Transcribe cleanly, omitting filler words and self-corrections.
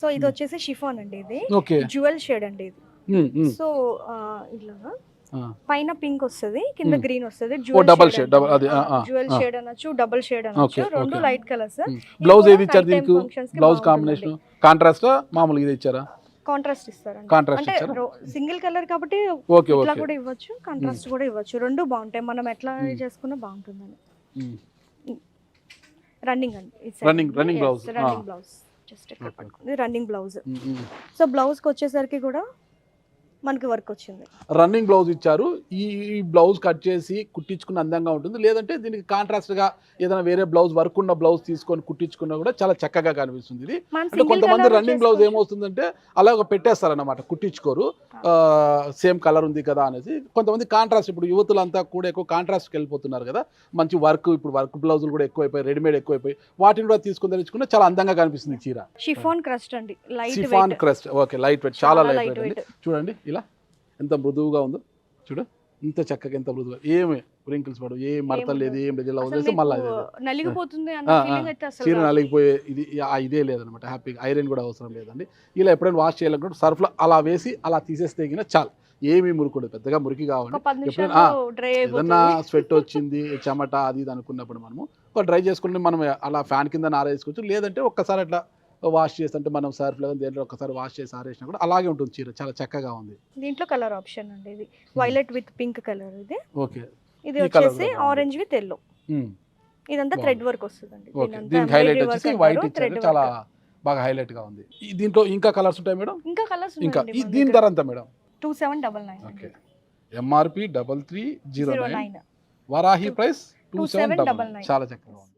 So ఇది వచ్చేసి chiffon అండి, ఇది ఓకే. జ్యువెల్ షేడ్ అండి ఇది. సో ఇట్లా పైన పింక్ వస్తుంది, కింద గ్రీన్ వస్తుంది. డబుల్ షేడ్, డబుల్ అది జ్యువెల్ షేడ్ అనొచ్చు, డబుల్ షేడ్ అనొచ్చు, రెండు లైట్ కలర్స్. బ్లౌజ్ ఏది ఇచ్చారు దీనికి? బ్లౌజ్ కాంబినేషన్ కాంట్రాస్ట్ మామూలుగా ఇది ఇచ్చారా? కాంట్రాస్ట్ ఇస్తారు, కాంట్రాస్ట్ అంటే ఇచ్చారా? సింగిల్ కలర్ కాబట్టి ఓకే ఇట్లా ఓకే. కూడా ఇవ్వచ్చు, కాంట్రాస్ట్ కూడా ఇవ్వచ్చు, రెండు బాగుంటాయి. మనం ఎట్లా చేసుకున్నా బాగుంటుందని. రన్నింగ్ అండి, running blouse. Running blouse just ఇక్కడ పట్టుకుంది, రన్నింగ్ బ్లౌజ్. సో బ్లౌజ్ కి వచ్చేసరికి కూడా మనకి వర్క్ వచ్చింది. రన్నింగ్ బ్లౌజ్ ఇచ్చారు. ఈ బ్లౌజ్ కట్ చేసి కుట్టించుకున్న అందంగా ఉంటుంది, లేదంటే దీనికి కాంట్రాస్ట్ గా ఏదైనా వేరే బ్లౌజ్ వర్క్ ఉన్న బ్లౌజ్ తీసుకొని కుట్టించుకున్నా కూడా చాలా చక్కగా కనిపిస్తుంది ఇది. అంటే కొంతమంది రన్నింగ్ బ్లౌజ్ ఏమవుతుందంటే అలాగ పెట్టేస్తారన్నమాట, కుట్టించుకోరు, సేమ్ కలర్ ఉంది కదా అనేసి. కొంతమంది కాంట్రాస్ట్, ఇప్పుడు యువతులంతా కూడా ఎక్కువ కాంట్రాస్ట్కి వెళ్ళిపోతున్నారు కదా, మంచి వర్క్, ఇప్పుడు వర్క్ బ్లౌజులు కూడా ఎక్కువైపోయి, రెడీమేడ్ ఎక్కువైపోయి, వాటిని కూడా తీసుకొని తెచ్చుకున్నా చాలా అందంగా కనిపిస్తుంది చీర. షిఫాన్ క్రస్ట్ అండి, light chiffon crust. Okay, light weight, చాలా లైట్ వెయిట్. వెయిట్ చూడండి ఇలా ఎంత మృదువుగా ఉందో, చూడు ఇంత చక్కగా, ఎంత మృదువుగా, ఏమి రింకిల్స్ పడు, ఏం మడతలు లేదు, ఏం లేదు, ఇలా వదిలేసి మళ్ళీ నలిగిపోతుంది చీర నలిగిపోయే ఇది ఇదే లేదనమాట. హ్యాపీగా ఐరన్ కూడా అవసరం లేదండి. ఇలా ఎప్పుడైనా వాష్ చేయాలనుకుంటే సర్ఫ్లో అలా వేసి అలా తీసేస్తే గిన చాలు, ఏమీ మురుకుడు, పెద్దగా మురికి కావాలి. ఎప్పుడైనా ఏదన్నా స్వెట్ వచ్చింది, చెమట అది ఇది అనుకున్నప్పుడు మనము ఒక డ్రై చేసుకుంటే మనం అలా ఫ్యాన్ కింద ఆరేసుకోవచ్చు, లేదంటే ఒక్కసారి అట్లా వాష్ చేస్తుంటే మనం సర్ఫ్ లేదా దేంట్లో ఒకసారి వాష్ చేసి ఆరేసినా కూడా అలాగే ఉంటుంది చీర, చాలా చక్కగా ఉంది. దీంట్లో కలర్ ఆప్షన్ అండి, ఇది వైలెట్ విత్ పింక్ కలర్, ఇది ఓకే, ఇది వచ్చేసి ఆరెంజ్ విత్ ఎల్లో. ఇదంతా థ్రెడ్ వర్క్ వస్తుందండి. దీనికి హైలైట్ వచ్చేసి వైట్ ఇచ్చారు, చాలా బాగా హైలైట్ గా ఉంది. దీంట్లో ఇంకా కలర్స్ ఉంటాయి మేడం? ఇంకా కలర్స్ ఇంకా దీని ధర ఎంత madam? 2799. Okay, MRP 3309, Varahi price 2799. చాలా చక్కగా ఉంది.